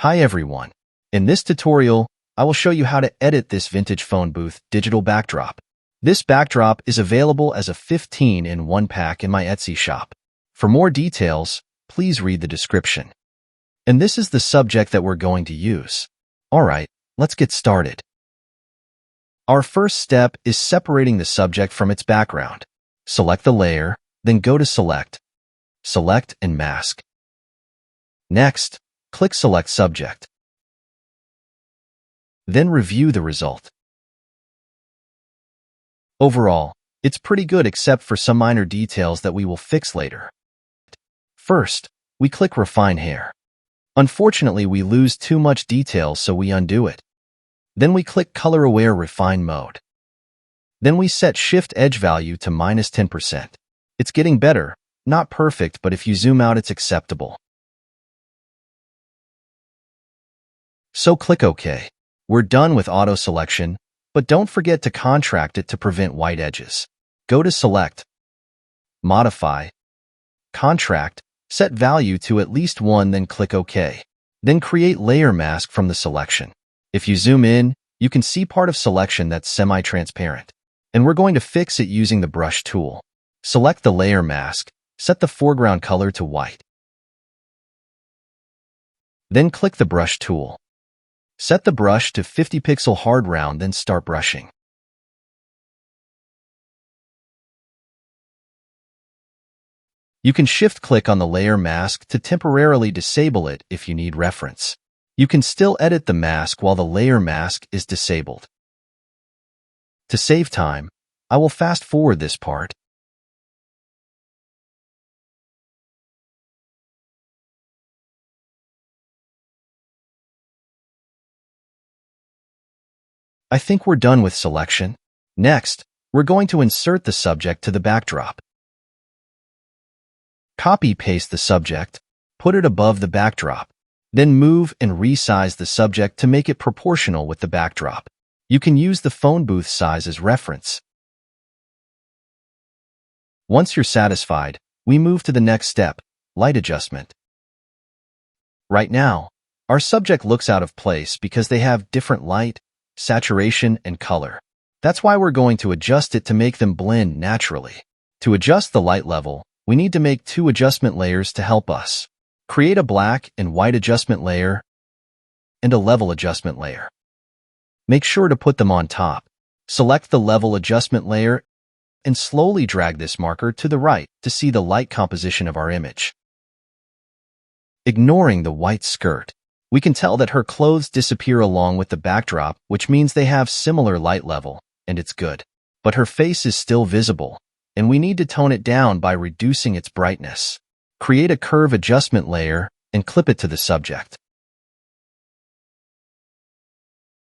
Hi everyone. In this tutorial, I will show you how to edit this vintage phone booth digital backdrop. This backdrop is available as a 15-in-1 pack in my Etsy shop. For more details, please read the description. And this is the subject that we're going to use. Alright, let's get started. Our first step is separating the subject from its background. Select the layer, then go to Select. Select and Mask. Next, click Select Subject. Then review the result. Overall, it's pretty good except for some minor details that we will fix later. First, we click Refine Hair. Unfortunately, we lose too much detail, so we undo it. Then we click Color Aware Refine Mode. Then we set Shift Edge value to -10%. It's getting better, not perfect, but if you zoom out, it's acceptable. So click OK. We're done with auto selection, but don't forget to contract it to prevent white edges. Go to Select, Modify, Contract, set value to at least 1, then click OK. Then create Layer Mask from the selection. If you zoom in, you can see part of selection that's semi-transparent. And we're going to fix it using the Brush tool. Select the Layer Mask, set the foreground color to white. Then click the Brush tool. Set the brush to 50 pixel hard round, then start brushing. You can shift-click on the layer mask to temporarily disable it if you need reference. You can still edit the mask while the layer mask is disabled. To save time, I will fast-forward this part. I think we're done with selection. Next, we're going to insert the subject to the backdrop. Copy-paste the subject, put it above the backdrop, then move and resize the subject to make it proportional with the backdrop. You can use the phone booth size as reference. Once you're satisfied, we move to the next step, light adjustment. Right now, our subject looks out of place because they have different light, saturation, and color. That's why we're going to adjust it to make them blend naturally. To adjust the light level, we need to make 2 adjustment layers to help us. Create a black and white adjustment layer and a level adjustment layer. Make sure to put them on top. Select the level adjustment layer and slowly drag this marker to the right to see the light composition of our image. Ignoring the white skirt, we can tell that her clothes disappear along with the backdrop, which means they have similar light level, and it's good. But her face is still visible, and we need to tone it down by reducing its brightness. Create a curve adjustment layer and clip it to the subject.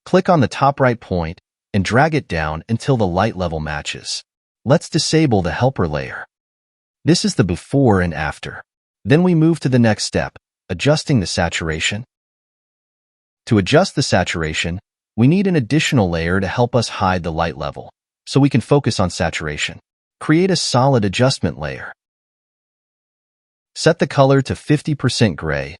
Click on the top right point and drag it down until the light level matches. Let's disable the helper layer. This is the before and after. Then we move to the next step, adjusting the saturation. To adjust the saturation, we need an additional layer to help us hide the light level, so we can focus on saturation. Create a solid adjustment layer. Set the color to 50% gray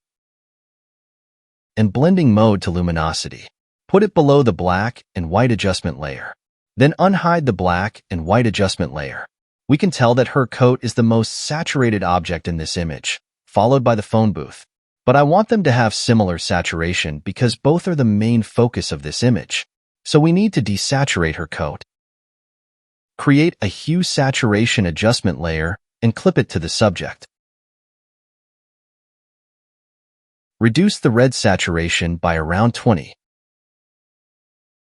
and blending mode to luminosity. Put it below the black and white adjustment layer. Then unhide the black and white adjustment layer. We can tell that her coat is the most saturated object in this image, followed by the phone booth. But I want them to have similar saturation because both are the main focus of this image. So we need to desaturate her coat. Create a hue saturation adjustment layer and clip it to the subject. Reduce the red saturation by around 20.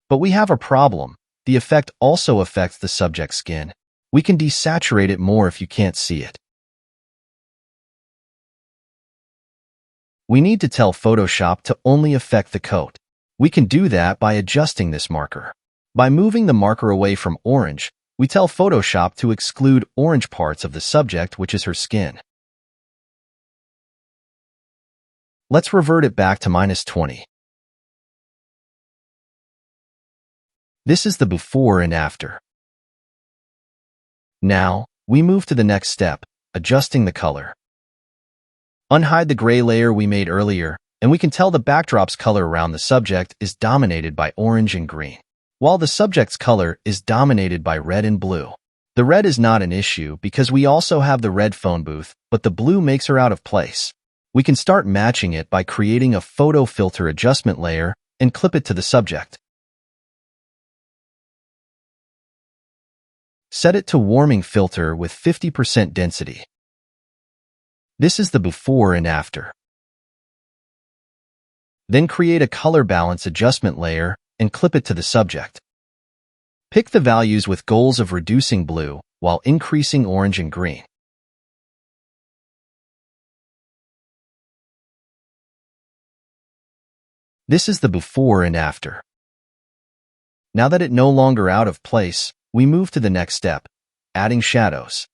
But we have a problem. The effect also affects the subject's skin. We can desaturate it more if you can't see it. We need to tell Photoshop to only affect the coat. We can do that by adjusting this marker. By moving the marker away from orange, we tell Photoshop to exclude orange parts of the subject, which is her skin. Let's revert it back to -20. This is the before and after. Now, we move to the next step, adjusting the color. Unhide the gray layer we made earlier and we can tell the backdrop's color around the subject is dominated by orange and green, while the subject's color is dominated by red and blue. The red is not an issue because we also have the red phone booth, but the blue makes her out of place. We can start matching it by creating a photo filter adjustment layer and clip it to the subject. Set it to warming filter with 50% density. This is the before and after. Then create a color balance adjustment layer and clip it to the subject. Pick the values with goals of reducing blue while increasing orange and green. This is the before and after. Now that it no longer out of place, we move to the next step, adding shadows.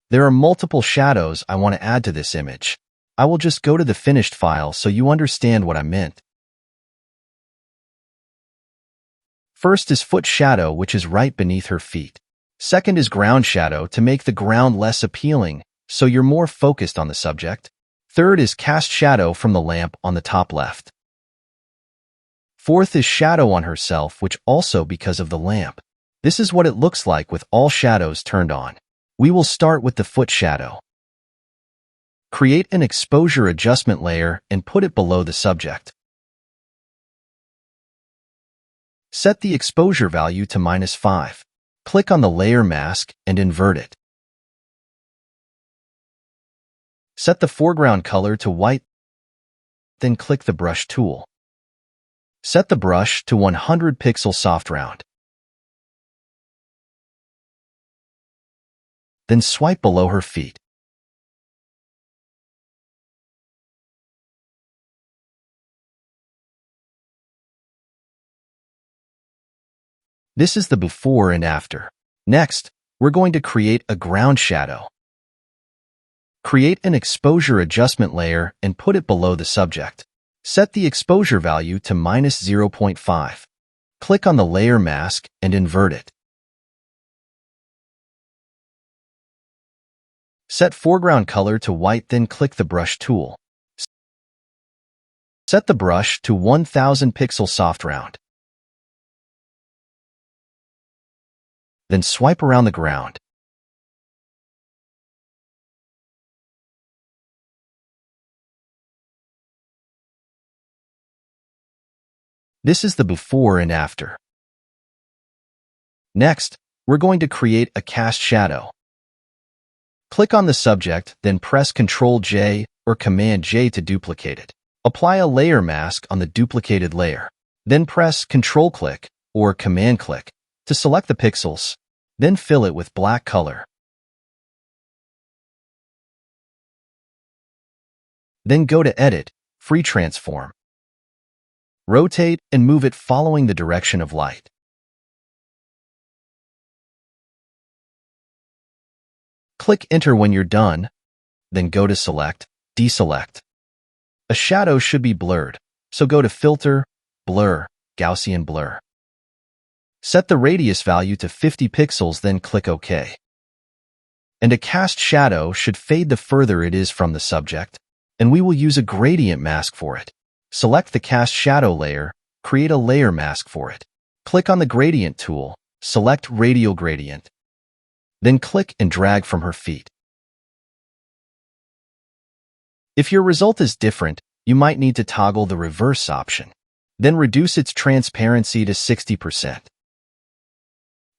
There are multiple shadows I want to add to this image. I will just go to the finished file so you understand what I meant. First is foot shadow, which is right beneath her feet. Second is ground shadow to make the ground less appealing, so you're more focused on the subject. Third is cast shadow from the lamp on the top left. Fourth is shadow on herself, which also because of the lamp. This is what it looks like with all shadows turned on. We will start with the foot shadow. Create an exposure adjustment layer and put it below the subject. Set the exposure value to -5. Click on the layer mask and invert it. Set the foreground color to white, then click the brush tool. Set the brush to 100 pixel soft round. Then swipe below her feet. This is the before and after. Next, we're going to create a ground shadow. Create an exposure adjustment layer and put it below the subject. Set the exposure value to -0.5. Click on the layer mask and invert it. Set foreground color to white, then click the brush tool. Set the brush to 1000 pixel soft round. Then swipe around the ground. This is the before and after. Next, we're going to create a cast shadow. Click on the subject, then press Ctrl-J or Command-J to duplicate it. Apply a layer mask on the duplicated layer. Then press Ctrl-Click or Command-Click to select the pixels. Then fill it with black color. Then go to Edit, Free Transform. Rotate and move it following the direction of light. Click Enter when you're done, then go to Select, Deselect. A shadow should be blurred, so go to Filter, Blur, Gaussian Blur. Set the radius value to 50 pixels, then click OK. And a cast shadow should fade the further it is from the subject, and we will use a gradient mask for it. Select the cast shadow layer, create a layer mask for it. Click on the gradient tool, select radial gradient. Then click and drag from her feet. If your result is different, you might need to toggle the reverse option. Then reduce its transparency to 60%.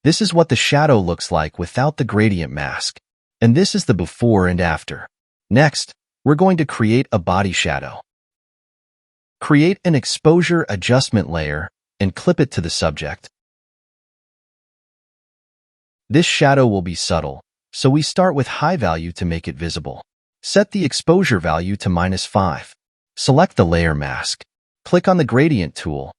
This is what the shadow looks like without the gradient mask. And this is the before and after. Next, we're going to create a body shadow. Create an exposure adjustment layer and clip it to the subject. This shadow will be subtle, so we start with high value to make it visible. Set the exposure value to -5. Select the layer mask. Click on the gradient tool.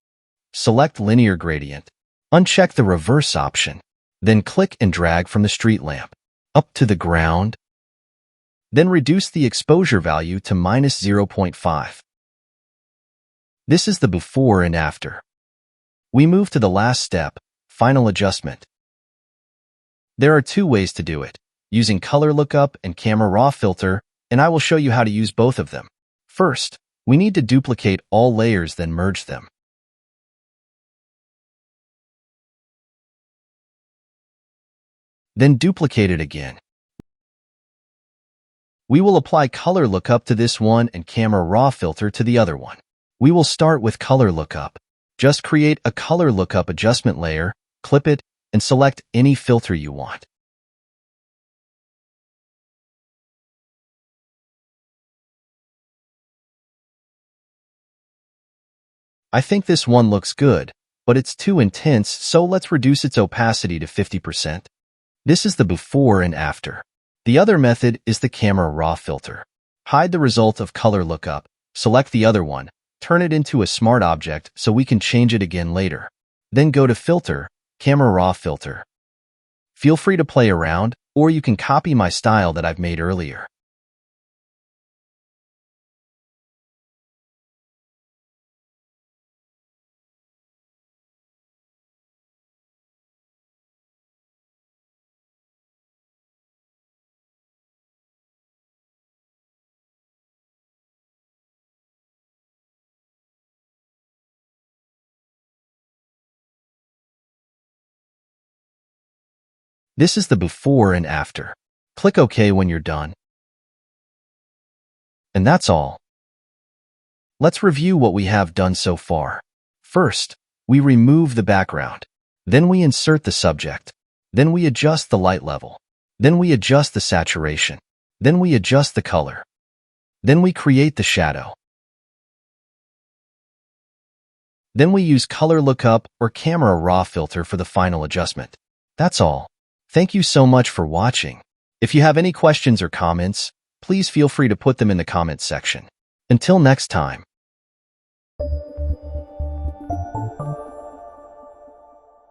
Select linear gradient. Uncheck the reverse option. Then click and drag from the street lamp up to the ground. Then reduce the exposure value to -0.5. This is the before and after. We move to the last step, final adjustment. There are two ways to do it, using color lookup and camera raw filter, and I will show you how to use both of them. First, We need to duplicate all layers, then merge them. Then duplicate it again. We will apply color lookup to this one and camera raw filter to the other one. We will start with color lookup. Just create a color lookup adjustment layer, clip it, and select any filter you want. I think this one looks good, but it's too intense, so let's reduce its opacity to 50%. This is the before and after. The other method is the camera raw filter. Hide the result of color lookup, select the other one, turn it into a smart object so we can change it again later. Then go to Filter, Camera Raw Filter. Feel free to play around, or you can copy my style that I've made earlier. This is the before and after. Click OK when you're done. And that's all. Let's review what we have done so far. First, we remove the background. Then we insert the subject. Then we adjust the light level. Then we adjust the saturation. Then we adjust the color. Then we create the shadow. Then we use color lookup or camera raw filter for the final adjustment. That's all. Thank you so much for watching. If you have any questions or comments, please feel free to put them in the comments section. Until next time.